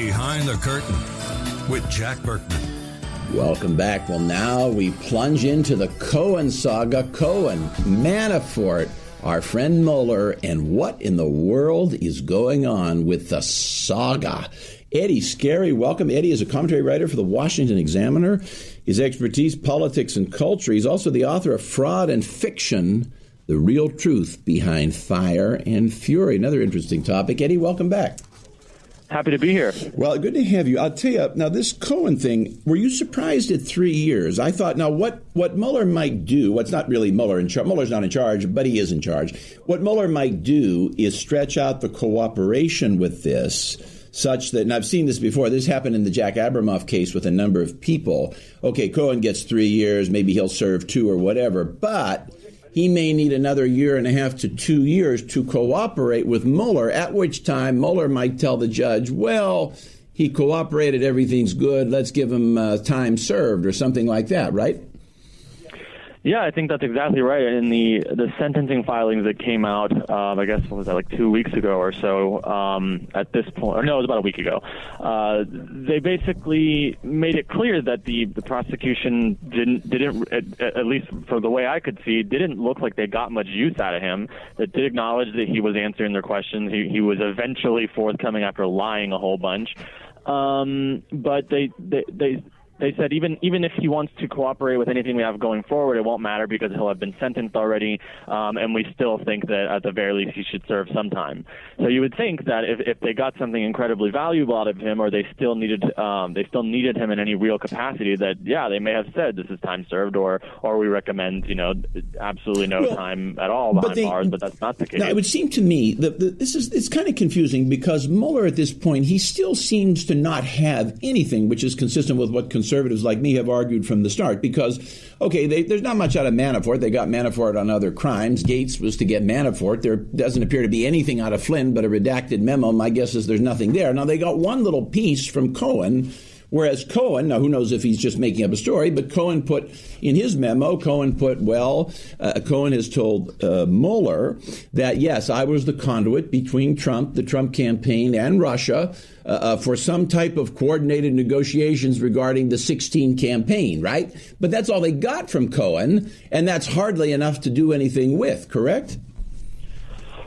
Behind the Curtain with Jack Berkman. Welcome back. Well, now we plunge into the Cohen saga. Cohen, Manafort, our friend Mueller, and what in the world is going on with the saga? Eddie Scarry, welcome. Eddie is a commentary writer for the Washington Examiner. His expertise, politics and culture. He's also the author of Fraud and Fiction, The Real Truth Behind Fire and Fury. Another interesting topic. Eddie, welcome back. Happy to be here. Well, good to have you. I'll tell you, now this Cohen thing, were you surprised at 3 years? I thought, now what Mueller might do, what's not really Mueller in charge, Mueller's not in charge, but he is in charge. What Mueller might do is stretch out the cooperation with this such that, and I've seen this before, this happened in the Jack Abramoff case with a number of people. Okay, Cohen gets 3 years, maybe he'll serve 2 or whatever, but he may need another 1.5 to 2 years to cooperate with Mueller, at which time Mueller might tell the judge, well, he cooperated, everything's good, let's give him time served or something like that, right? Yeah, I think that's exactly right. In the sentencing filings that came out, I guess, what was that, like 2 weeks ago or so, at this point, or no, it was about a week ago, they basically made it clear that the prosecution didn't, at least for the way I could see, didn't look like they got much use out of him. That did acknowledge that he was answering their questions. He was eventually forthcoming after lying a whole bunch. But they said even if he wants to cooperate with anything we have going forward, it won't matter because he'll have been sentenced already, and we still think that at the very least he should serve some time. So you would think that if they got something incredibly valuable out of him, or they still needed him in any real capacity, that they may have said this is time served, or we recommend absolutely no time at all behind bars, but that's not the case. Now, it would seem to me that it's kind of confusing because Mueller at this point, he still seems to not have anything which is consistent with what conservatives like me have argued from the start, because, okay, there's not much out of Manafort. They got Manafort on other crimes. Gates was to get Manafort. There doesn't appear to be anything out of Flynn but a redacted memo. My guess is there's nothing there. Now, they got one little piece from Cohen, whereas Cohen, now who knows if he's just making up a story, but Cohen put in his memo, Cohen has told Mueller that, yes, I was the conduit between Trump, the Trump campaign, and Russia for some type of coordinated negotiations regarding the 2016 campaign, right? But that's all they got from Cohen, and that's hardly enough to do anything with, correct?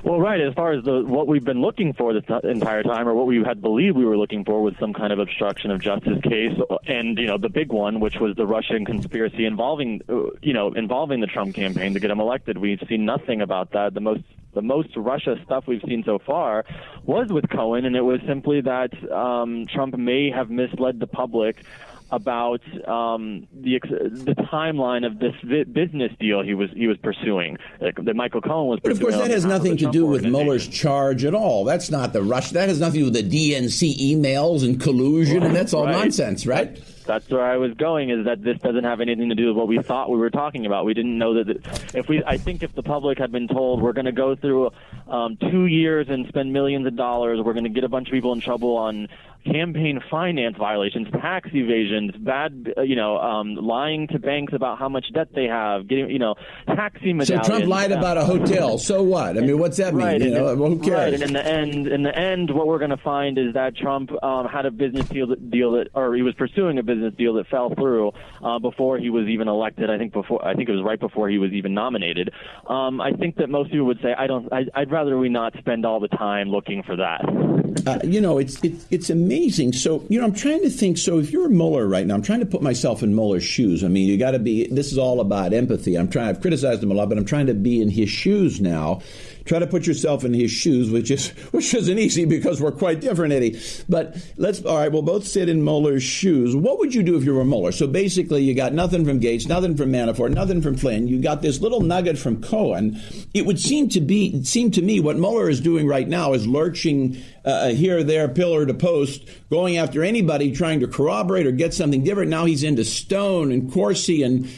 Well, right. As far as what we've been looking for this entire time, or what we had believed we were looking for, was some kind of obstruction of justice case, and the big one, which was the Russian conspiracy involving the Trump campaign to get him elected. We've seen nothing about that. The most Russia stuff we've seen so far was with Cohen, and it was simply that Trump may have misled the public about the timeline of this business deal he was pursuing, that Michael Cohen was pursuing. But of course, that has nothing to do with Mueller's charge at all. That's not the Russia. That has nothing to do with the DNC emails and collusion, and that's all nonsense, right? That's where I was going, is that this doesn't have anything to do with what we thought we were talking about. We didn't know that I think if the public had been told we're going to go through 2 years and spend millions of dollars, we're going to get a bunch of people in trouble on campaign finance violations, tax evasions, bad, lying to banks about how much debt they have, getting, taxi medallions. So Trump lied about a hotel. So what? I mean, what's that mean? Right, who cares? Right, and in the end, what we're going to find is that Trump had a business deal that, or he was pursuing a business deal that fell through before he was even elected. I think it was right before he was even nominated. I think that most people would say, I'd rather we not spend all the time looking for that. It's amazing. So, I'm trying to think. So if you're Mueller right now, I'm trying to put myself in Mueller's shoes. I mean, you got to be, this is all about empathy. I've criticized him a lot, but I'm trying to be in his shoes now. Try to put yourself in his shoes, which isn't easy because we're quite different, Eddie. But all right, we'll both sit in Mueller's shoes. What would you do if you were Mueller? So basically, you got nothing from Gates, nothing from Manafort, nothing from Flynn. You got this little nugget from Cohen. It would seem to me what Mueller is doing right now is lurching here, there, pillar to post, going after anybody trying to corroborate or get something different. Now he's into Stone and Corsi, and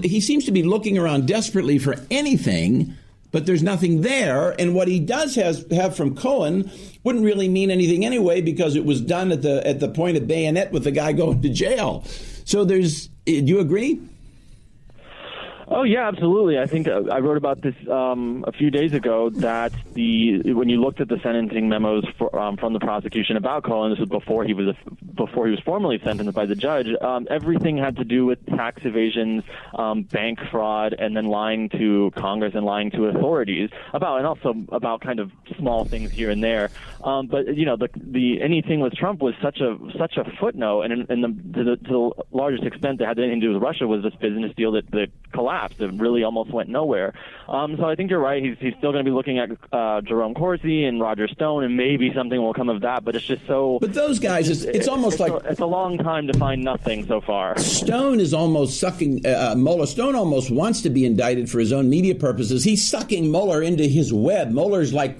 he seems to be looking around desperately for anything. But there's nothing there, and what he does have from Cohen wouldn't really mean anything anyway because it was done at the point of bayonet with the guy going to jail. So do you agree? Oh, yeah, absolutely. I think I wrote about this a few days ago that when you looked at the sentencing memos from the prosecution about Cohen, this was before he was formally sentenced by the judge, everything had to do with tax evasions, bank fraud, and then lying to Congress and lying to authorities and also about kind of small things here and there. But the anything with Trump was such a footnote, and to the largest extent that had anything to do with Russia was this business deal that collapsed. It really almost went nowhere. So I think you're right. He's still going to be looking at Jerome Corsi and Roger Stone, and maybe something will come of that. But it's just so. But those guys, it's almost like it's a long time to find nothing so far. Stone is almost sucking Mueller. Stone almost wants to be indicted for his own media purposes. He's sucking Mueller into his web. Mueller's like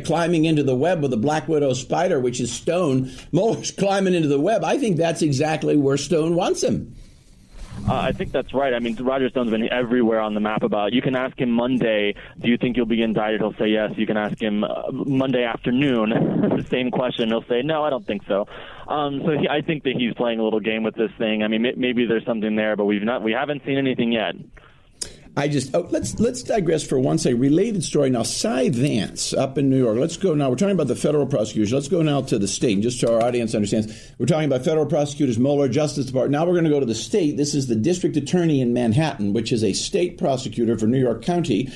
climbing into the web with a black widow spider, which is Stone. Mueller's climbing into the web. I think that's exactly where Stone wants him. I think that's right. I mean, Roger Stone's been everywhere on the map about it. You can ask him Monday, do you think you'll be indicted? He'll say yes. You can ask him Monday afternoon, the same question. He'll say, no, I don't think so. I think that he's playing a little game with this thing. I mean, maybe there's something there, but we haven't seen anything yet. Let's digress for once. A related story now. Cy Vance up in New York. Let's go now. We're talking about the federal prosecution. Let's go now to the state, just so our audience understands. We're talking about federal prosecutors, Mueller, Justice Department. Now we're going to go to the state. This is the district attorney in Manhattan, which is a state prosecutor for New York County,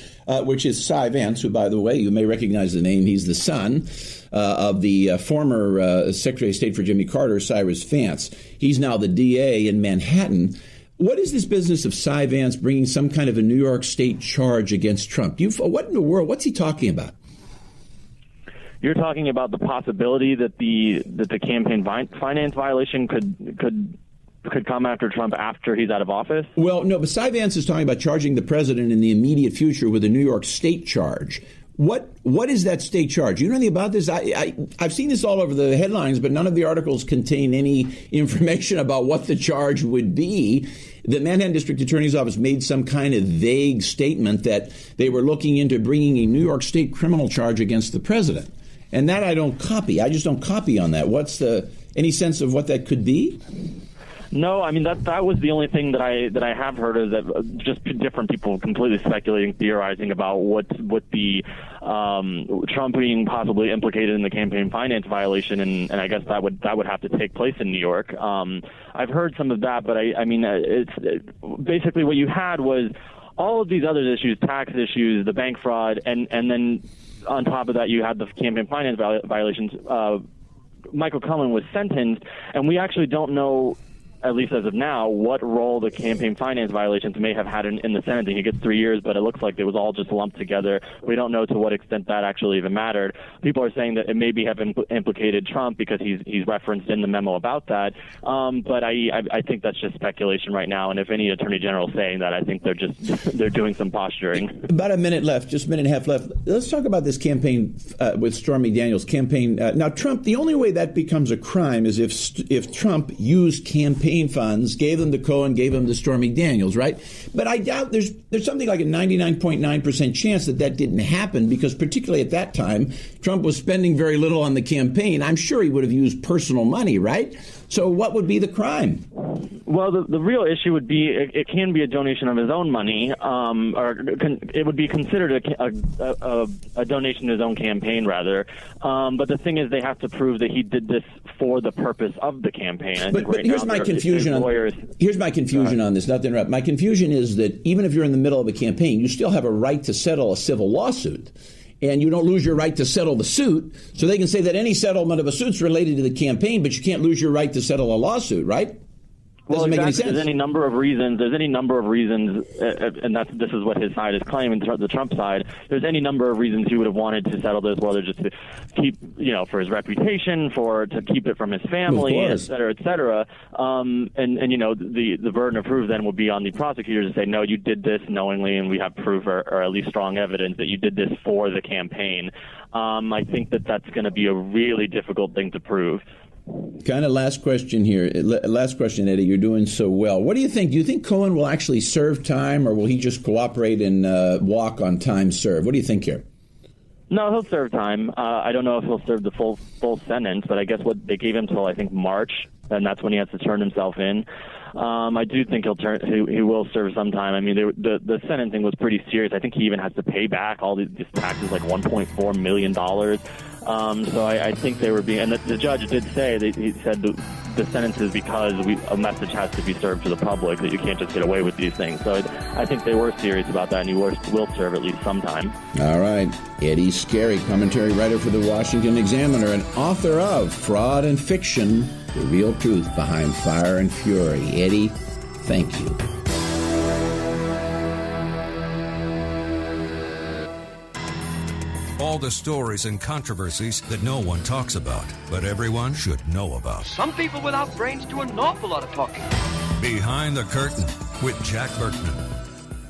which is Cy Vance, who, by the way, you may recognize the name. He's the son of the former Secretary of State for Jimmy Carter, Cyrus Vance. He's now the DA in Manhattan. What is this business of Cy Vance bringing some kind of a New York State charge against Trump? What in the world? What's he talking about? You're talking about the possibility that the campaign finance violation could come after Trump after he's out of office? Well, no, but Cy Vance is talking about charging the president in the immediate future with a New York State charge. What is that state charge? You know anything about this? I've seen this all over the headlines, but none of the articles contain any information about what the charge would be. The Manhattan District Attorney's Office made some kind of vague statement that they were looking into bringing a New York State criminal charge against the president. And that I don't copy. I just don't copy on that. Any sense of what that could be? No, I mean that was the only thing that I have heard of, that just different people completely speculating, theorizing about what the Trump being possibly implicated in the campaign finance violation, and I guess that would have to take place in New York. I've heard some of that, but I mean it's basically what you had was all of these other issues, tax issues, the bank fraud, and then on top of that you had the campaign finance violations. Michael Cohen was sentenced, and we actually don't know, at least as of now, what role the campaign finance violations may have had in the sentencing. He gets 3 years, but it looks like it was all just lumped together. We don't know to what extent that actually even mattered. People are saying that it maybe have implicated Trump because he's referenced in the memo about that. But I think that's just speculation right now. And if any attorney general is saying that, I think they're doing some posturing. About a minute left, just a minute and a half left. Let's talk about this campaign with Stormy Daniels' campaign. Now, Trump, the only way that becomes a crime is if Trump used campaign funds, gave them to Cohen, gave them to Stormy Daniels, right? But I doubt there's something like a 99.9% chance that didn't happen, because particularly at that time, Trump was spending very little on the campaign. I'm sure he would have used personal money, right? So what would be the crime? Well, the real issue would be it can be a donation of his own money, or it would be considered a donation to his own campaign, rather. But the thing is, they have to prove that he did this for the purpose of the campaign. But here's my confusion on this. Not to interrupt. My confusion is that even if you're in the middle of a campaign, you still have a right to settle a civil lawsuit. And you don't lose your right to settle the suit. So they can say that any settlement of a suit's related to the campaign, but you can't lose your right to settle a lawsuit, right? Doesn't make any sense. There's any number of reasons, and this is what his side is claiming, the Trump side. There's any number of reasons he would have wanted to settle this, whether just to keep, for his reputation, to keep it from his family, et cetera, et cetera. And the burden of proof then would be on the prosecutors to say, no, you did this knowingly, and we have proof or at least strong evidence that you did this for the campaign. I think that's going to be a really difficult thing to prove. Kind of last question here. Last question, Eddie. You're doing so well. What do you think? Do you think Cohen will actually serve time, or will he just cooperate and walk on time served? What do you think here? No, he'll serve time. I don't know if he'll serve the full sentence, but I guess what they gave him till, I think, March, and that's when he has to turn himself in. I do think he will serve sometime. I mean, the sentencing was pretty serious. I think he even has to pay back all these taxes, like $1.4 million. So I think they were being, and the judge did say, he said the sentence is because a message has to be served to the public that you can't just get away with these things. So I think they were serious about that, and he will serve at least sometime. All right. Eddie Scarry, commentary writer for the Washington Examiner and author of Fraud and Fiction, The Real Truth Behind Fire and Fury. Eddie, thank you. All the stories and controversies that no one talks about, but everyone should know about. Some people without brains do an awful lot of talking. Behind the Curtain with Jack Berkman.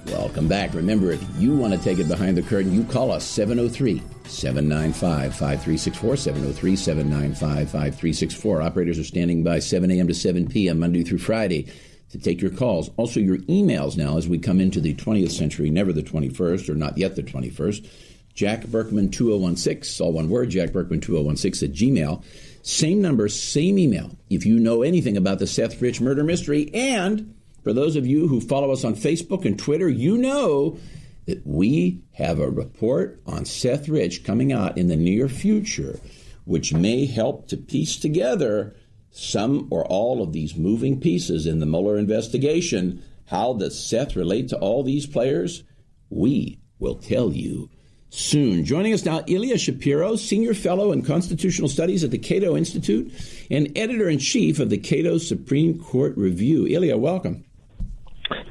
Welcome back. Remember, if you want to take it behind the curtain, you call us 703-795-5364, 703-795-5364. Operators are standing by 7 a.m. to 7 p.m. Monday through Friday to take your calls. Also, your emails now as we come into the 20th century, never the 21st, or not yet the 21st. Jack Berkman 2016, all one word, Jack Berkman 2016 at Gmail. Same number, same email. If you know anything about the Seth Rich murder mystery, and for those of you who follow us on Facebook and Twitter, you know that we have a report on Seth Rich coming out in the near future, which may help to piece together some or all of these moving pieces in the Mueller investigation. How does Seth relate to all these players? We will tell you soon. Joining us now, Ilya Shapiro, Senior Fellow in Constitutional Studies at the Cato Institute and Editor-in-Chief of the Cato Supreme Court Review. Ilya, welcome.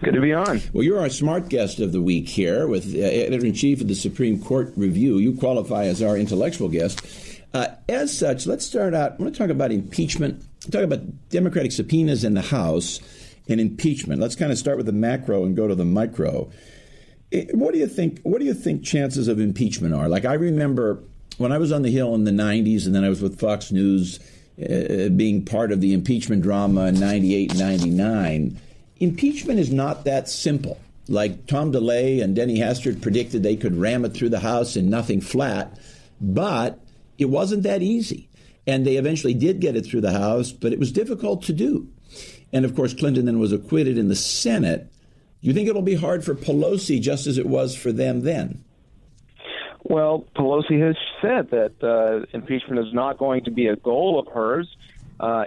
Good to be on. Well, you're our smart guest of the week here with Editor-in-Chief of the Supreme Court Review. You qualify as our intellectual guest. As such, let's start out. I want to talk about impeachment, talk about Democratic subpoenas in the House and impeachment. Let's kind of start with the macro and go to the micro. What do you think? What do you think chances of impeachment are? Like, I remember when I was on the Hill in the 90s, and then I was with Fox News being part of the impeachment drama in 98, 99. Impeachment is not that simple. Like Tom DeLay and Denny Hastert predicted they could ram it through the House and nothing flat, but it wasn't that easy. And they eventually did get it through the House, but it was difficult to do. And of course, Clinton then was acquitted in the Senate. Do you think it'll be hard for Pelosi just as it was for them then? Well, Pelosi has said that impeachment is not going to be a goal of hers.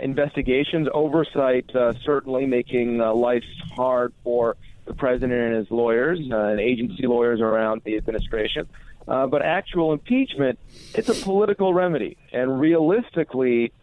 Investigations, oversight, certainly making life hard for the president and his lawyers and agency lawyers around the administration. But actual impeachment, it's a political remedy. And realistically,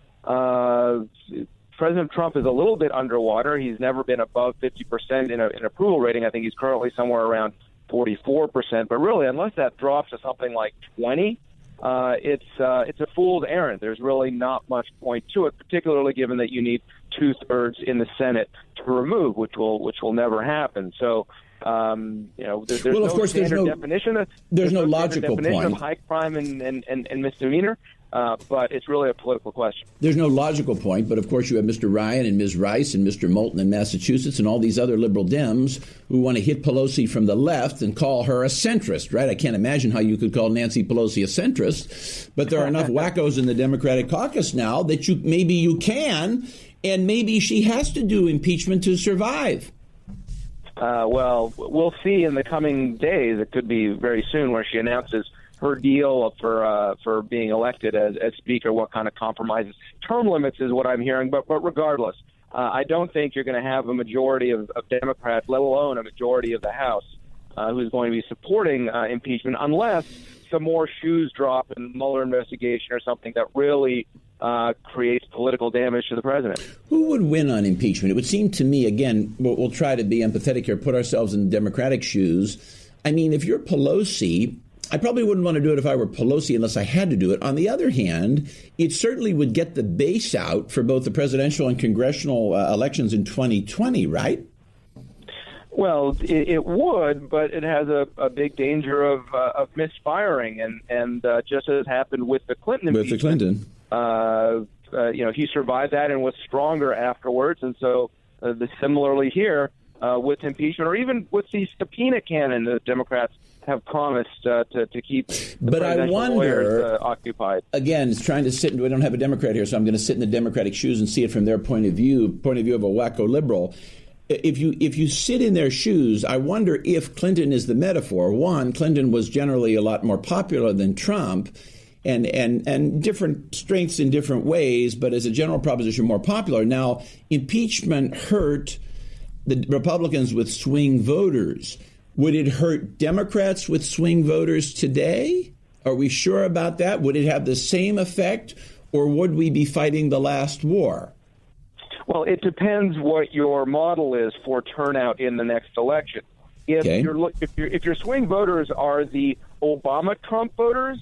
President Trump is a little bit underwater. He's never been above 50% in approval rating. I think he's currently somewhere around 44%. But really, unless that drops to something like 20, it's a fool's errand. There's really not much point to it, particularly given that you need 2/3 in the Senate to remove, which will never happen. So, there's well, of no course, standard definition. There's no logical definition point of high crime and misdemeanor. But it's really a political question. There's no logical point, but of course you have Mr. Ryan and Ms. Rice and Mr. Moulton in Massachusetts and all these other liberal Dems who want to hit Pelosi from the left and call her a centrist, right? I can't imagine how you could call Nancy Pelosi a centrist, but there are enough wackos in the Democratic caucus now that maybe you can, and maybe she has to do impeachment to survive. Well, we'll see in the coming days. It could be very soon where she announces her deal for being elected as Speaker, what kind of compromises. Term limits is what I'm hearing, but regardless, I don't think you're going to have a majority of Democrats, let alone a majority of the House, who's going to be supporting impeachment unless some more shoes drop in the Mueller investigation or something that really creates political damage to the president. Who would win on impeachment? It would seem to me, again, we'll try to be empathetic here, put ourselves in the Democratic shoes. I mean, if you're Pelosi, I probably wouldn't want to do it if I were Pelosi unless I had to do it. On the other hand, it certainly would get the base out for both the presidential and congressional elections in 2020, right? Well, it would, but it has a big danger of misfiring, and just as happened with the Clinton impeachment. With the Clinton. He survived that and was stronger afterwards, and so similarly here with impeachment, or even with the subpoena cannon the Democrats have promised to keep the but I wonder, lawyers occupied. Again, it's trying to sit. We don't have a Democrat here, so I'm going to sit in the Democratic shoes and see it from their point of view of a wacko liberal. If you sit in their shoes, I wonder if Clinton is the metaphor. One, Clinton was generally a lot more popular than Trump, and different strengths in different ways, but as a general proposition, more popular. Now, impeachment hurt the Republicans with swing voters. Would it hurt Democrats with swing voters today? Are we sure about that? Would it have the same effect, or would we be fighting the last war? Well, it depends what your model is for turnout in the next election. If your swing voters are the Obama-Trump voters,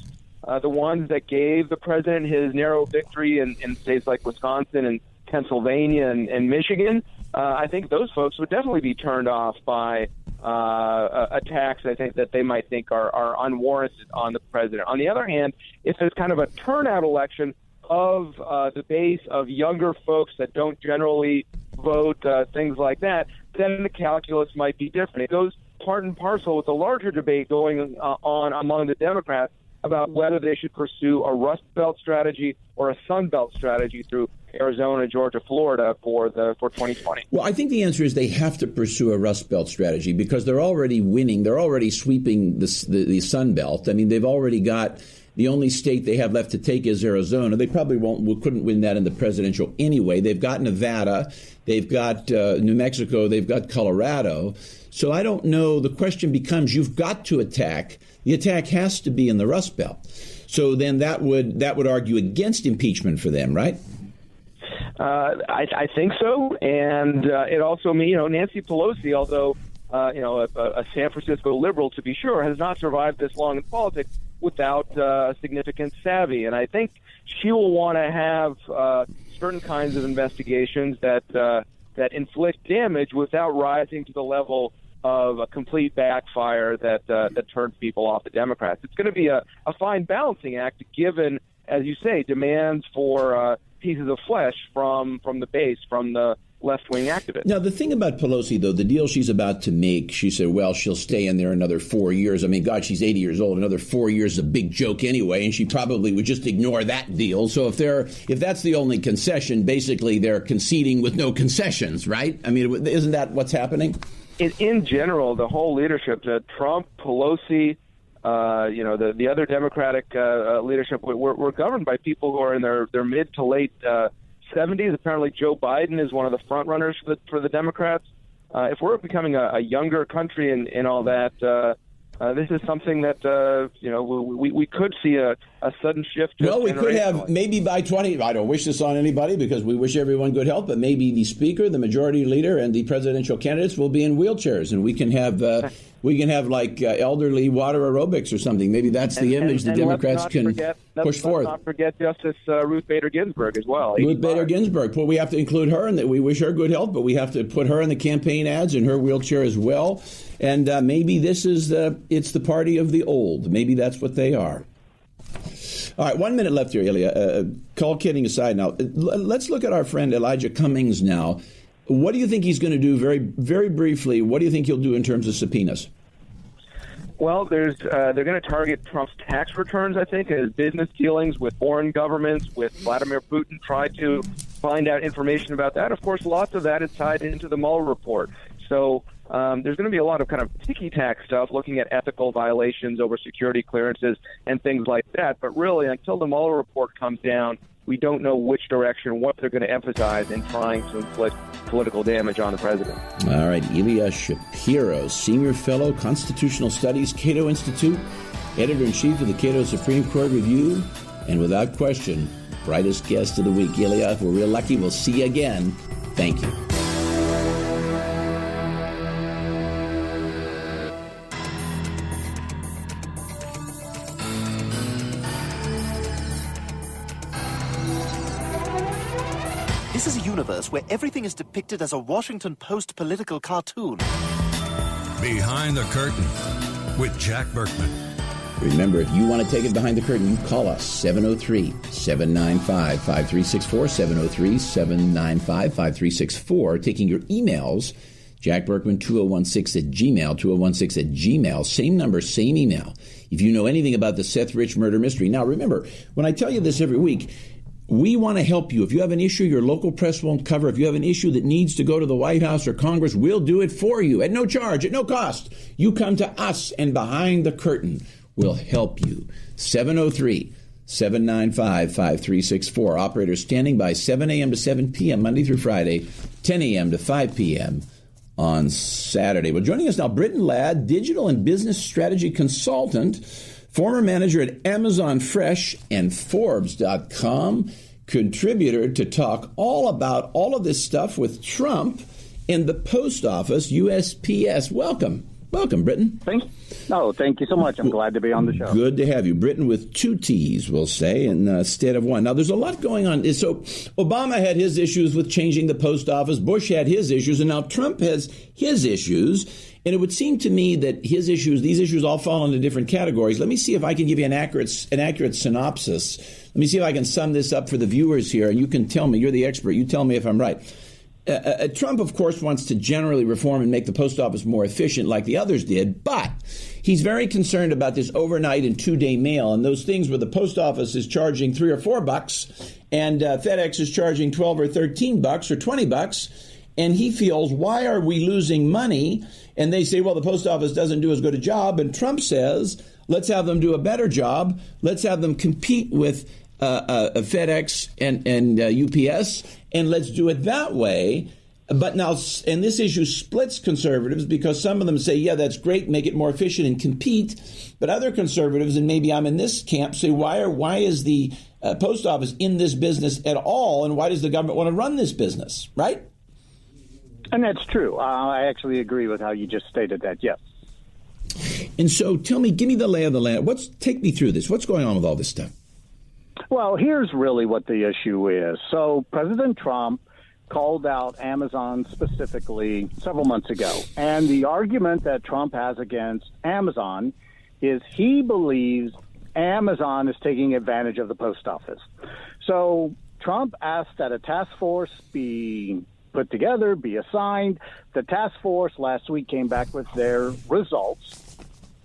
the ones that gave the president his narrow victory in states like Wisconsin and Pennsylvania and Michigan, I think those folks would definitely be turned off by attacks, I think, that they might think are unwarranted on the president. On the other hand, if it's kind of a turnout election of the base of younger folks that don't generally vote, things like that, then the calculus might be different. It goes part and parcel with a larger debate going on among the Democrats about whether they should pursue a Rust Belt strategy or a Sun Belt strategy through Arizona, Georgia, Florida for 2020. Well, I think the answer is they have to pursue a Rust Belt strategy because they're already winning. They're already sweeping the Sun Belt. I mean, they've already got the only state they have left to take is Arizona. They probably couldn't win that in the presidential anyway. They've got Nevada. They've got New Mexico. They've got Colorado. So I don't know. The question becomes, you've got to attack. The attack has to be in the Rust Belt. So then that would argue against impeachment for them, right? I think so, and it also means, Nancy Pelosi, although a San Francisco liberal to be sure, has not survived this long in politics without significant savvy, and I think she will want to have certain kinds of investigations that inflict damage without rising to the level of a complete backfire that turns people off the Democrats. It's going to be a fine balancing act, given, as you say, demands for pieces of flesh from the base, from the left-wing activists. Now, the thing about Pelosi, though, the deal she's about to make, she said, well, she'll stay in there another 4 years. I mean, God, she's 80 years old. Another 4 years is a big joke anyway, and she probably would just ignore that deal. So if that's the only concession, basically they're conceding with no concessions, right? I mean, isn't that what's happening? In general, the whole leadership, Trump, Pelosi, the other Democratic leadership, we're governed by people who are in their mid to late 70s. Apparently, Joe Biden is one of the front runners for the Democrats. If we're becoming a younger country and all that, this is something that we could see a sudden shift. Well, we could have maybe by 20. I don't wish this on anybody because we wish everyone good health. But maybe the speaker, the majority leader, and the presidential candidates will be in wheelchairs, and we can have like elderly water aerobics or something. Maybe that's the image the Democrats can push forward. Let's not forget Justice Ruth Bader Ginsburg as well. Ruth Bader Ginsburg. Well, we have to include her, and that we wish her good health, but we have to put her in the campaign ads in her wheelchair as well. And maybe this is it's the party of the old. Maybe that's what they are. All right, 1 minute left here, Ilya. All kidding aside now, let's look at our friend Elijah Cummings now. What do you think he's going to do, very, very briefly? What do you think he'll do in terms of subpoenas? Well, they're going to target Trump's tax returns, I think, his business dealings with foreign governments, with Vladimir Putin, try to find out information about that. Of course, lots of that is tied into the Mueller report. So there's going to be a lot of kind of ticky-tack stuff, looking at ethical violations over security clearances and things like that. But really, until the Mueller report comes down, we don't know which direction, what they're going to emphasize in trying to inflict political damage on the president. All right, Ilya Shapiro, Senior Fellow, Constitutional Studies, Cato Institute, Editor-in-Chief of the Cato Supreme Court Review, and without question, brightest guest of the week. Ilya, if we're real lucky, we'll see you again. Thank you. This is a universe where everything is depicted as a Washington Post political cartoon. Behind the Curtain with Jack Berkman. Remember, if you want to take it behind the curtain, you call us 703-795-5364, 703-795-5364. Taking your emails Jack Berkman, 2016 at Gmail, 2016 at Gmail. Same number, same email. If you know anything about the Seth Rich murder mystery. Now, remember, when I tell you this every week, we want to help you. If you have an issue your local press won't cover, if you have an issue that needs to go to the White House or Congress, we'll do it for you at no charge, at no cost. You come to us, and behind the curtain, we'll help you. 703-795-5364. Operators standing by 7 a.m. to 7 p.m. Monday through Friday, 10 a.m. to 5 p.m. on Saturday. Well, joining us now, Brittain Ladd, digital and business strategy consultant, former manager at Amazon Fresh and Forbes.com, contributor to talk all about all of this stuff with Trump and the post office, USPS. Welcome. Welcome, Brittain. Thank you so much. I'm glad to be on the show. Good to have you. Brittain with two T's, we'll say, instead of one. Now, there's a lot going on. So Obama had his issues with changing the post office. Bush had his issues, and now Trump has his issues. And it would seem to me that these issues all fall into different categories. Let me see if I can give you an accurate synopsis. Let me see if I can sum this up for the viewers here, and you can tell me. You're the expert. You tell me if I'm right. Trump, of course, wants to generally reform and make the post office more efficient like the others did, but he's very concerned about this overnight and two-day mail and those things where the post office is charging $3 or $4 and FedEx is charging $12 or $13 or $20, and he feels, why are we losing money? And they say, well, the post office doesn't do as good a job, and Trump says, let's have them do a better job. Let's have them compete with FedEx and UPS, and let's do it that way. But now, and this issue splits conservatives because some of them say, yeah, that's great, make it more efficient and compete. But other conservatives, and maybe I'm in this camp, say, why is the post office in this business at all, and why does the government want to run this business, right? And that's true. I actually agree with how you just stated that, yes. And so tell me, give me the lay of the land. Take me through this. What's going on with all this stuff? Well, here's really what the issue is. So President Trump called out Amazon specifically several months ago. And the argument that Trump has against Amazon is he believes Amazon is taking advantage of the post office. So Trump asked that a task force be put together, be assigned. The task force last week came back with their results,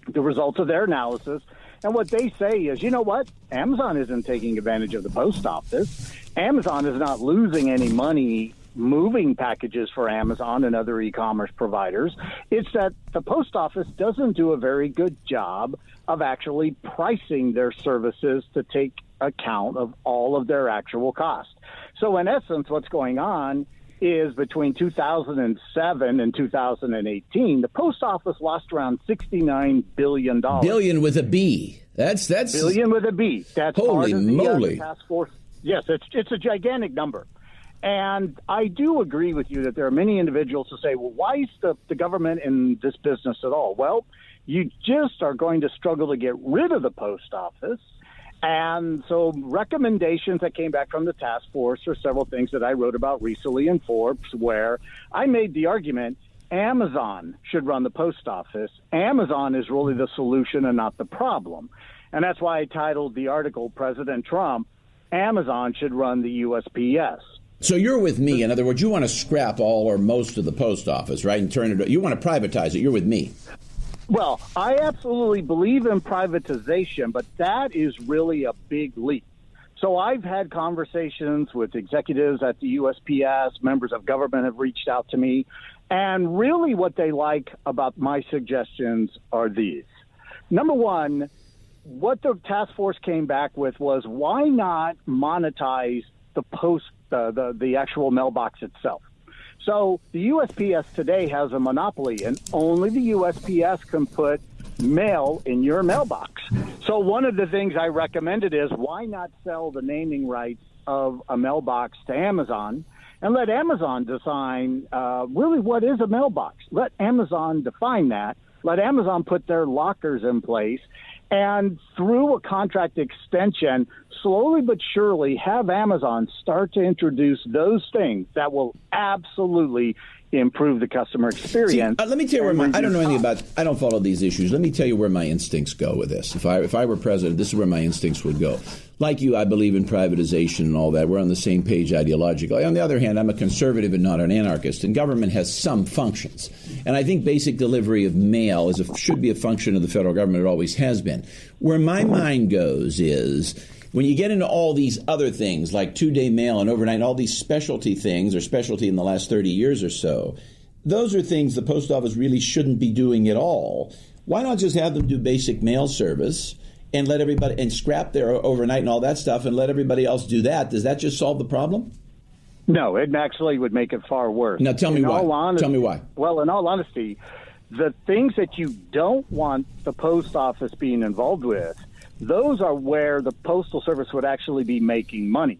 the results of their analysis. And what they say is, you know what? Amazon isn't taking advantage of the post office. Amazon is not losing any money moving packages for Amazon and other e-commerce providers. It's that the post office doesn't do a very good job of actually pricing their services to take account of all of their actual costs. So in essence, what's going on is between 2007 and 2018, the post office lost around $69 billion. Billion with a B. That's billion with a B. That's holy part of moly. The task force. Yes, it's a gigantic number. And I do agree with you that there are many individuals who say, well, why is the government in this business at all? Well, you just are going to struggle to get rid of the post office. And so recommendations that came back from the task force are several things that I wrote about recently in Forbes, where I made the argument Amazon should run the post office. Amazon is really the solution and not the problem. And that's why I titled the article, President Trump, Amazon should run the USPS. So you're with me. In other words, you want to scrap all or most of the post office, right, and turn it. You want to privatize it. You're with me. Well, I absolutely believe in privatization, but that is really a big leap. So I've had conversations with executives at the USPS, members of government have reached out to me, and really what they like about my suggestions are these. Number one, what the task force came back with was why not monetize the actual mailbox itself? So the USPS today has a monopoly, and only the USPS can put mail in your mailbox. So one of the things I recommended is why not sell the naming rights of a mailbox to Amazon and let Amazon design really what is a mailbox. Let Amazon define that. Let Amazon put their lockers in place. And through a contract extension, slowly but surely have Amazon start to introduce those things that will absolutely improve the customer experience. See, let me tell you where I don't know anything about. I don't follow these issues. Let me tell you where my instincts go with this. If I were president, this is where my instincts would go. Like you, I believe in privatization and all that. We're on the same page ideologically. On the other hand, I'm a conservative and not an anarchist, and government has some functions. And I think basic delivery of mail should be a function of the federal government. It always has been. Where my mind goes is when you get into all these other things like 2-day mail and overnight, and all these specialty things, or specialty in the last 30 years or so, those are things the post office really shouldn't be doing at all. Why not just have them do basic mail service and let everybody, and scrap their overnight and all that stuff and let everybody else do that? Does that just solve the problem? No, it actually would make it far worse. Now tell me why. Tell me why. Well, in all honesty, the things that you don't want the post office being involved with, those are where the Postal Service would actually be making money.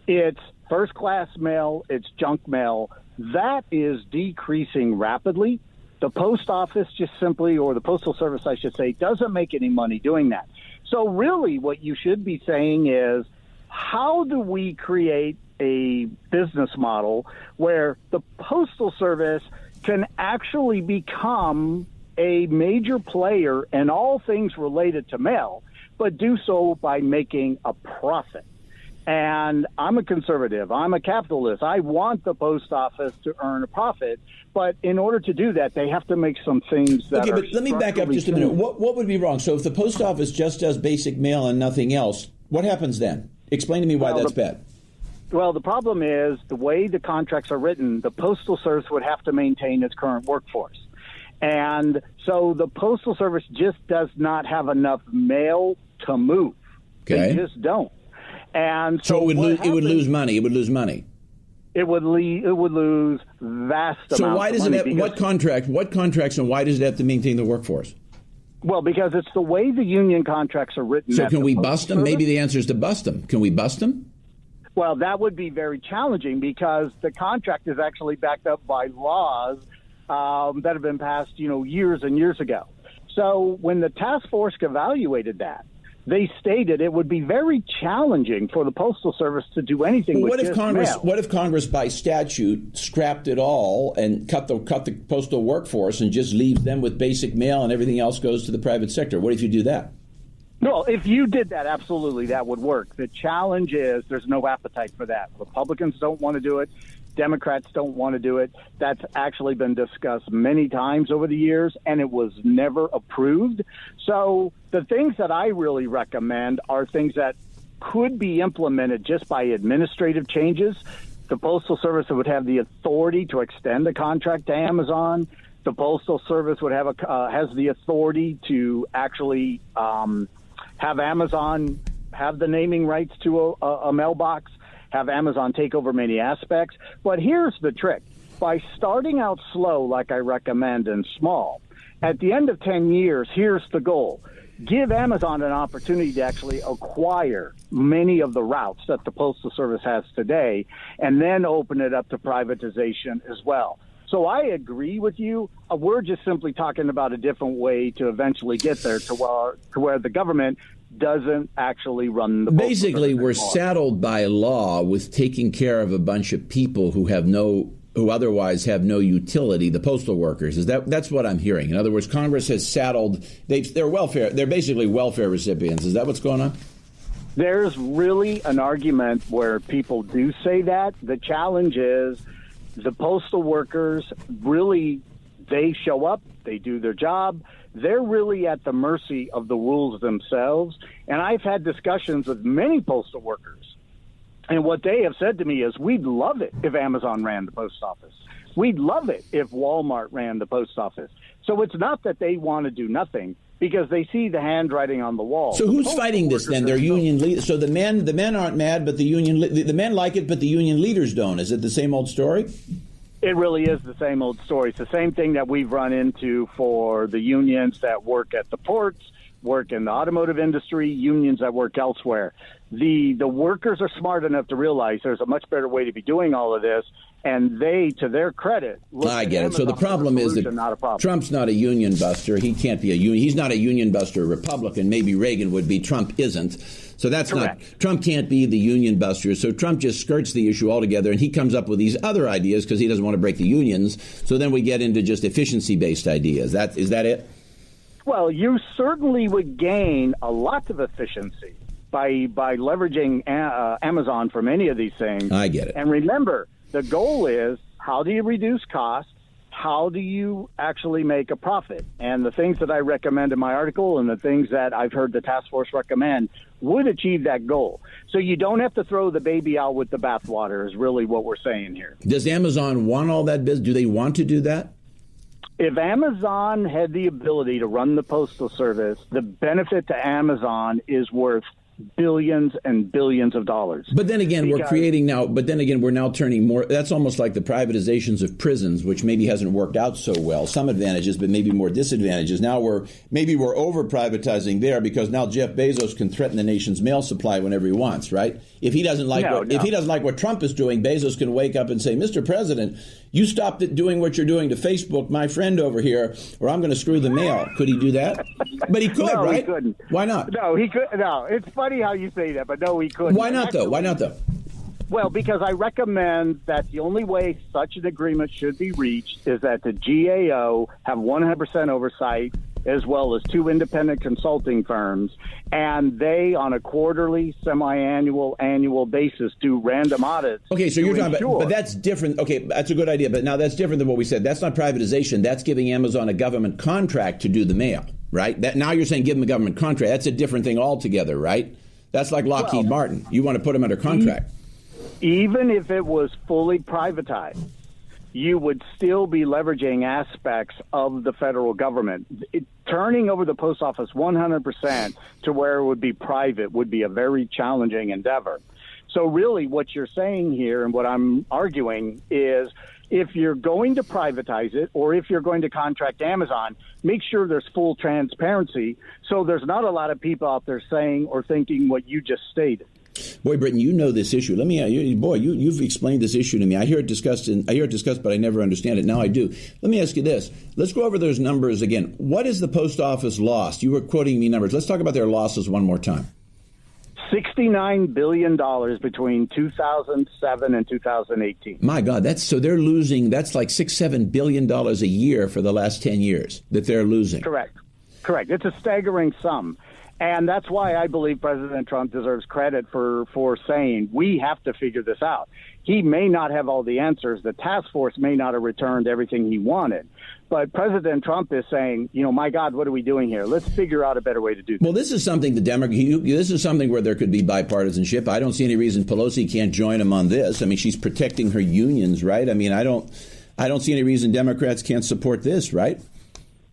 It's first-class mail, it's junk mail. That is decreasing rapidly. The post office just simply, or the Postal Service, I should say, doesn't make any money doing that. So really what you should be saying is, how do we create a business model where the Postal Service can actually become a major player in all things related to mail, but do so by making a profit? And I'm a conservative. I'm a capitalist. I want the post office to earn a profit. But in order to do that, they have to make some things that are... Okay, but let me back up just a minute. What would be wrong? So if the post office just does basic mail and nothing else, what happens then? Explain to me why that's bad. Well, the problem is the way the contracts are written, the Postal Service would have to maintain its current workforce. And so the Postal Service just does not have enough mail to move. Okay. They just don't. And so it would lose money. It would lose money. It would lose vast amounts of money. So why does it have, what contracts and why does it have to maintain the workforce? Well, because it's the way the union contracts are written. So can we bust them? Maybe the answer is to bust them. Can we bust them? Well, that would be very challenging because the contract is actually backed up by laws that have been passed, years and years ago. So when the task force evaluated that, they stated it would be very challenging for the Postal Service to do anything with just mail. What if Congress, by statute, scrapped it all and cut the postal workforce and just leaves them with basic mail and everything else goes to the private sector? What if you do that? No, if you did that, absolutely, that would work. The challenge is there's no appetite for that. Republicans don't want to do it. Democrats don't want to do it. That's actually been discussed many times over the years, and it was never approved. So the things that I really recommend are things that could be implemented just by administrative changes. The Postal Service would have the authority to extend the contract to Amazon. The Postal Service would have has the authority to actually have Amazon have the naming rights to a mailbox, have Amazon take over many aspects. But here's the trick. By starting out slow, like I recommend, and small, at the end of 10 years, here's the goal. Give Amazon an opportunity to actually acquire many of the routes that the Postal Service has today, and then open it up to privatization as well. So I agree with you. We're just simply talking about a different way to eventually get there to where the government doesn't actually run the Postal Basically, Service we're anymore. saddled by law with taking care of a bunch of people who otherwise have no utility, the postal workers. That's what I'm hearing. In other words, Congress has saddled they're basically welfare recipients. Is that what's going on? There's really an argument where people do say that. The challenge is the postal workers really, they show up, they do their job. They're really at the mercy of the rules themselves. And I've had discussions with many postal workers. And what they have said to me is, we'd love it if Amazon ran the post office. We'd love it if Walmart ran the post office. So it's not that they want to do nothing, because they see the handwriting on the wall. So who's fighting this then? They're union leaders. So the men aren't mad, but the men like it, but the union leaders don't. Is it the same old story? It really is the same old story. It's the same thing that we've run into for the unions that work at the ports, work in the automotive industry, unions that work elsewhere. The workers are smart enough to realize there's a much better way to be doing all of this, And they, to their credit, I get it. So the problem is that Trump's not a union buster. He can't be a union. He's not a union buster Republican. Maybe Reagan would be. Trump isn't. So that's correct. not. Trump can't be the union buster. So Trump just skirts the issue altogether, and he comes up with these other ideas because he doesn't want to break the unions. So then we get into just efficiency-based ideas. Is that it? Well, you certainly would gain a lot of efficiency by leveraging Amazon for many of these things. I get it. And remember, the goal is, how do you reduce costs? How do you actually make a profit? And the things that I recommend in my article and the things that I've heard the task force recommend would achieve that goal. So you don't have to throw the baby out with the bathwater is really what we're saying here. Does Amazon want all that business? Do they want to do that? If Amazon had the ability to run the Postal Service, the benefit to Amazon is worth billions and billions of dollars. But then again, we're now turning more. That's almost like the privatizations of prisons, which maybe hasn't worked out so well. Some advantages, but maybe more disadvantages. Now we're over privatizing there because now Jeff Bezos can threaten the nation's mail supply whenever he wants, right? If he doesn't like if he doesn't like what Trump is doing, Bezos can wake up and say, "Mr. President, you stop doing what you're doing to Facebook, my friend over here, or I'm going to screw the mail." Could he do that? But he could, right? He couldn't. Why not? No, he could. No, it's funny how you say that, but no, he couldn't. Why not, though? Why not, though? Well, because I recommend that the only way such an agreement should be reached is that the GAO have 100% oversight, as well as 2 independent consulting firms, and they, on a quarterly, semi-annual, annual basis, do random audits. Okay, so you're talking about, but that's different. Okay, that's a good idea, but now that's different than what we said. That's not privatization. That's giving Amazon a government contract to do the mail, right? That now you're saying give them a government contract. That's a different thing altogether, right? That's like Lockheed Martin. You want to put them under contract. Even if it was fully privatized, you would still be leveraging aspects of the federal government. Turning over the post office 100% to where it would be private would be a very challenging endeavor. So really what you're saying here and what I'm arguing is if you're going to privatize it or if you're going to contract Amazon, make sure there's full transparency so there's not a lot of people out there saying or thinking what you just stated. Boy, Brittain, you know this issue. Let me, you've explained this issue to me. I hear it discussed, but I never understand it. Now I do. Let me ask you this. Let's go over those numbers again. What is the post office lost? You were quoting me numbers. Let's talk about their losses one more time. $69 billion between 2007 and 2018. My God, they're losing. That's like $6-7 billion a year for the last 10 years that they're losing. Correct. It's a staggering sum. And that's why I believe President Trump deserves credit for saying we have to figure this out. He may not have all the answers. The task force may not have returned everything he wanted. But President Trump is saying, my God, what are we doing here? Let's figure out a better way to do this. Well, this is something this is something where there could be bipartisanship. I don't see any reason Pelosi can't join him on this. I mean, she's protecting her unions, right? I mean, I don't see any reason Democrats can't support this, right?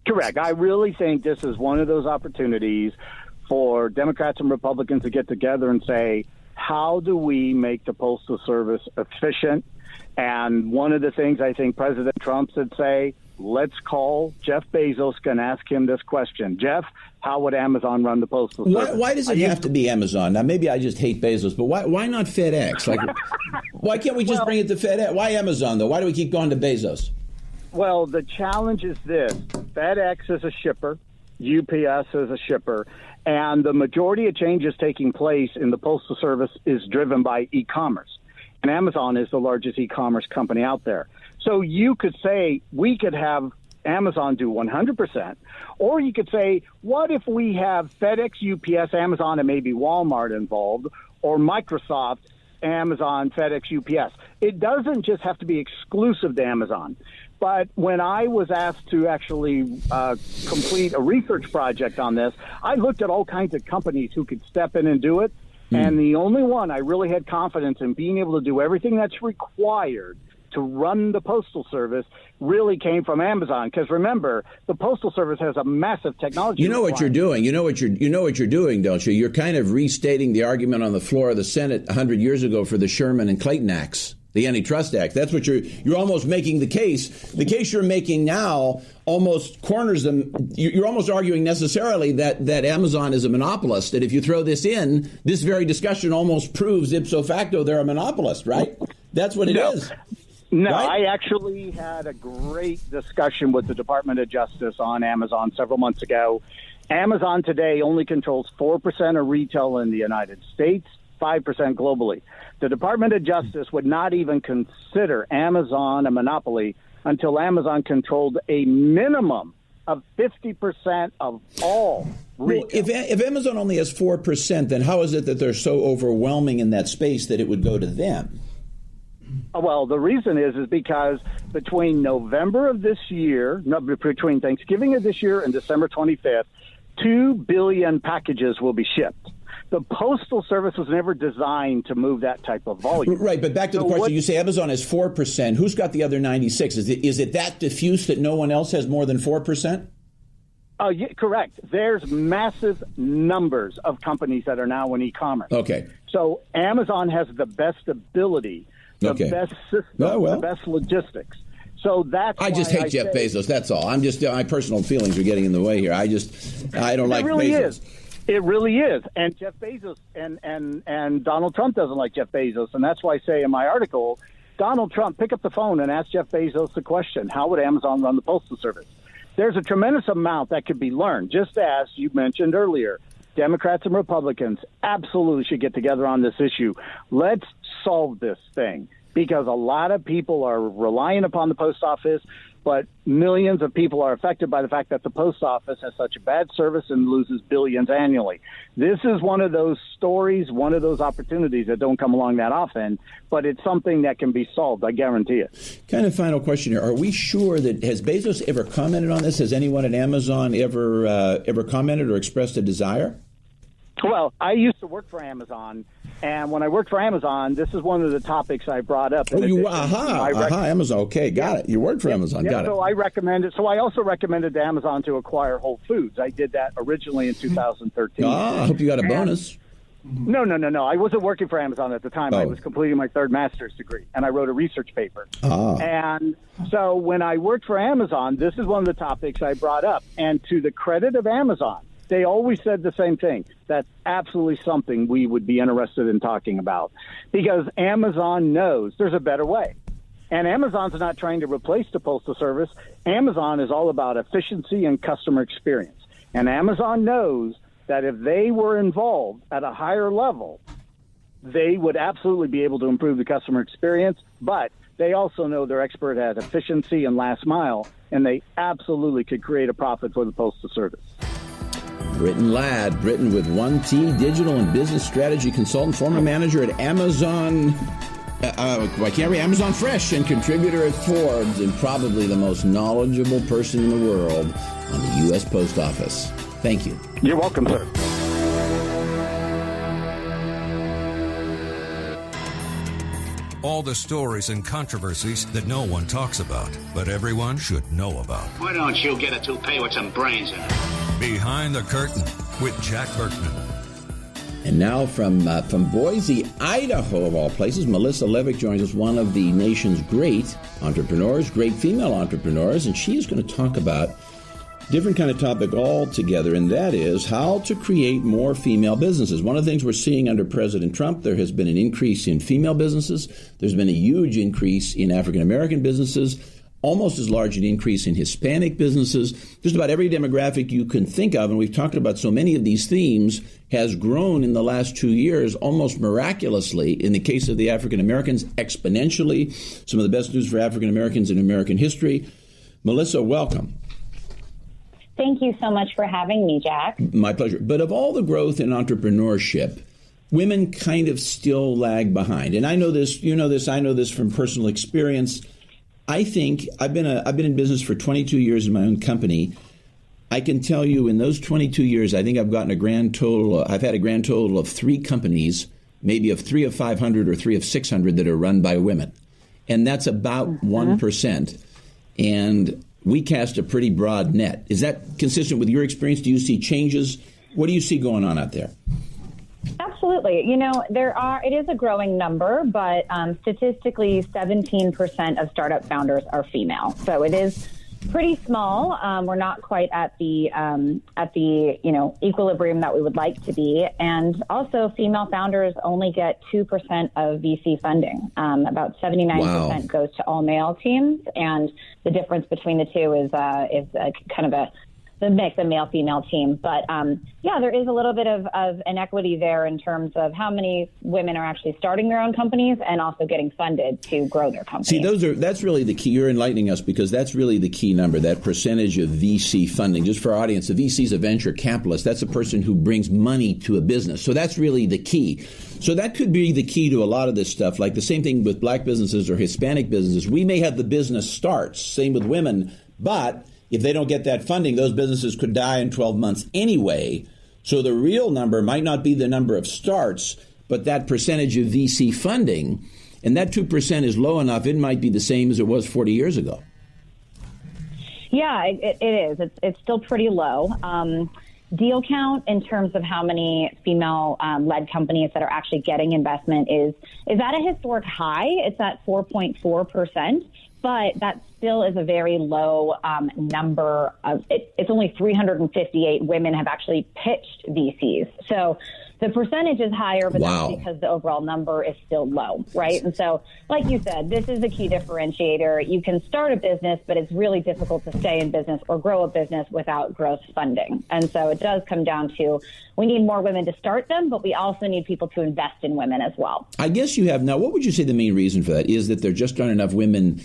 Correct. I really think this is one of those opportunities for Democrats and Republicans to get together and say, how do we make the Postal Service efficient? And one of the things I think President Trump should say, let's call Jeff Bezos and ask him this question. Jeff, how would Amazon run the Postal Service? Why does it have to be Amazon? Now, maybe I just hate Bezos, but why not FedEx? Like, why can't we just bring it to FedEx? Why Amazon, though? Why do we keep going to Bezos? Well, the challenge is this. FedEx is a shipper. UPS is a shipper. And the majority of changes taking place in the Postal Service is driven by e-commerce. And Amazon is the largest e-commerce company out there. So you could say we could have Amazon do 100%, or you could say, what if we have FedEx, UPS, Amazon, and maybe Walmart involved, or Microsoft, Amazon, FedEx, UPS. It doesn't just have to be exclusive to Amazon. But when I was asked to actually complete a research project on this, I looked at all kinds of companies who could step in and do it. And the only one I really had confidence in being able to do everything that's required to run the Postal Service really came from Amazon. Because remember, the Postal Service has a massive technology. You know what you're doing. You know what you're doing, don't you? You're kind of restating the argument on the floor of the Senate 100 years ago for the Sherman and Clayton Acts. The Antitrust Act. That's what you're almost making the case. The case you're making now almost corners them. You're almost arguing necessarily that Amazon is a monopolist. That if you throw this in, this very discussion almost proves ipso facto they're a monopolist, right? That's what it is. No, right? I actually had a great discussion with the Department of Justice on Amazon several months ago. Amazon today only controls 4% of retail in the United States, 5% globally. The Department of Justice would not even consider Amazon a monopoly until Amazon controlled a minimum of 50% of all retail. Well, if Amazon only has 4%, then how is it that they're so overwhelming in that space that it would go to them? Well, the reason is because between November of this year, between Thanksgiving of this year and December 25th, 2 billion packages will be shipped. The Postal Service was never designed to move that type of volume. Right, but back to the question, you say Amazon has 4%. Who's got the other 96? Is it that diffuse that no one else has more than 4%? Yeah, correct. There's massive numbers of companies that are now in e-commerce. Okay. So Amazon has the best ability, the best system, the best logistics. So that's I just hate Jeff Bezos. That's all. My personal feelings are getting in the way here. I don't like Bezos. It really is. And Jeff Bezos and Donald Trump doesn't like Jeff Bezos. And that's why I say in my article, Donald Trump, pick up the phone and ask Jeff Bezos the question, how would Amazon run the Postal Service? There's a tremendous amount that could be learned, just as you mentioned earlier. Democrats and Republicans absolutely should get together on this issue. Let's solve this thing, because a lot of people are relying upon the post office, but millions of people are affected by the fact that the post office has such a bad service and loses billions annually. This is one of those stories, one of those opportunities that don't come along that often, but it's something that can be solved, I guarantee it. Kind of final question here. Are we sure that, has Bezos ever commented on this? Has anyone at Amazon ever commented or expressed a desire? Well, I used to work for Amazon, and when I worked for Amazon, this is one of the topics I brought up. Amazon. Okay, got it. You worked for Amazon, got it. So I also recommended to Amazon to acquire Whole Foods. I did that originally in 2013. I hope you got a bonus. No. I wasn't working for Amazon at the time. I was completing my third master's degree, and I wrote a research paper. And so when I worked for Amazon, this is one of the topics I brought up. And to the credit of Amazon, they always said the same thing. That's absolutely something we would be interested in talking about, because Amazon knows there's a better way. And Amazon's not trying to replace the Postal Service. Amazon is all about efficiency and customer experience. And Amazon knows that if they were involved at a higher level, they would absolutely be able to improve the customer experience. But they also know they're expert at efficiency and last mile, and they absolutely could create a profit for the Postal Service. Brittain Ladd, Brittain with 1T, digital and business strategy consultant, former manager at Amazon, Amazon Fresh, and contributor at Forbes, and probably the most knowledgeable person in the world on the U.S. Post Office. Thank you. You're welcome, sir. All the stories and controversies that no one talks about, but everyone should know about. Why don't you get a toupee with some brains in it? Behind the Curtain with Jack Berkman. And now from Boise, Idaho, of all places, Melissa Levick joins us, one of the nation's great entrepreneurs, great female entrepreneurs, and she is going to talk about a different kind of topic altogether, and that is how to create more female businesses. One of the things we're seeing under President Trump, there has been an increase in female businesses. There's been a huge increase in African-American businesses, almost as large an increase in Hispanic businesses. Just about every demographic you can think of, and we've talked about so many of these themes, has grown in the last 2 years almost miraculously. In the case of the African Americans, exponentially. Some of the best news for African Americans in American history. Melissa, welcome. Thank you so much for having me, Jack. My pleasure. But of all the growth in entrepreneurship, women kind of still lag behind. And I know this, you know this, I know this from personal experience. I think I've been in business for 22 years in my own company. I can tell you in those 22 years, I think I've had a grand total of 3 companies, maybe of 3 of 500 or 3 of 600 that are run by women. And that's about 1%. And we cast a pretty broad net. Is that consistent with your experience? Do you see changes? What do you see going on out there? Absolutely. You know, it is a growing number, but statistically 17% of startup founders are female. So it is pretty small. We're not quite at the equilibrium that we would like to be. And also, female founders only get 2% of VC funding. About 79% goes to all male teams, and the difference between the two is kind of the mix, a male-female team. But there is a little bit of inequity there in terms of how many women are actually starting their own companies and also getting funded to grow their companies. See, that's really the key. You're enlightening us because that's really the key number, that percentage of VC funding. Just for our audience, a VC is a venture capitalist. That's a person who brings money to a business. So that's really the key. So that could be the key to a lot of this stuff, like the same thing with black businesses or Hispanic businesses. We may have the business starts, same with women, but if they don't get that funding, those businesses could die in 12 months anyway. So the real number might not be the number of starts, but that percentage of VC funding. And that 2% is low enough, it might be the same as it was 40 years ago. Yeah, it is. It's still pretty low. Deal count in terms of how many female-led companies that are actually getting investment is at a historic high. It's at 4.4%. But that still is a very low number. It's only 358 women have actually pitched VCs. So the percentage is higher, but that's because the overall number is still low, right? And so, like you said, this is a key differentiator. You can start a business, but it's really difficult to stay in business or grow a business without growth funding. And so it does come down to we need more women to start them, but we also need people to invest in women as well. I guess you have now. What would you say the main reason for that is? That there just aren't enough women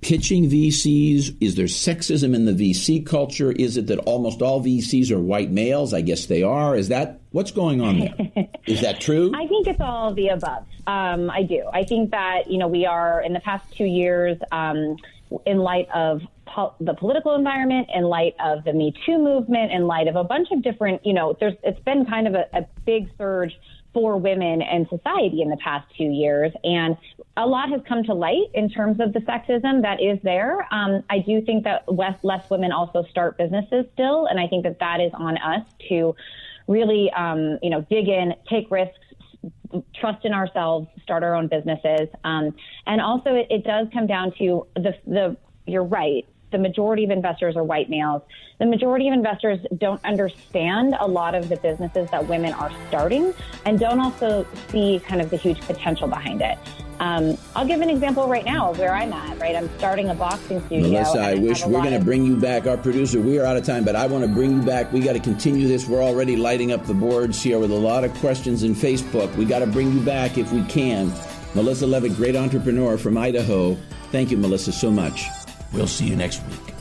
pitching VCs? Is there sexism in the VC culture? Is it that almost all VCs are white males? I guess they are. Is that what's going on there? Is that true? I think it's all of the above. I do. I think that, we are in the past 2 years, in light of the political environment, in light of the Me Too movement, in light of a bunch of different, it's been kind of a big surge for women in society in the past 2 years. And a lot has come to light in terms of the sexism that is there. I do think that less women also start businesses still. And I think that is on us to really, dig in, take risks, trust in ourselves, start our own businesses. And also it does come down to you're right. The majority of investors are white males. The majority of investors don't understand a lot of the businesses that women are starting and don't also see kind of the huge potential behind it. I'll give an example right now of where I'm at, right? I'm starting a boxing studio. Melissa, I wish we're going to bring you back. Our producer, we are out of time, but I want to bring you back. We got to continue this. We're already lighting up the boards here with a lot of questions in Facebook. We got to bring you back if we can. Melissa Levick, great entrepreneur from Idaho. Thank you, Melissa, so much. We'll see you next week.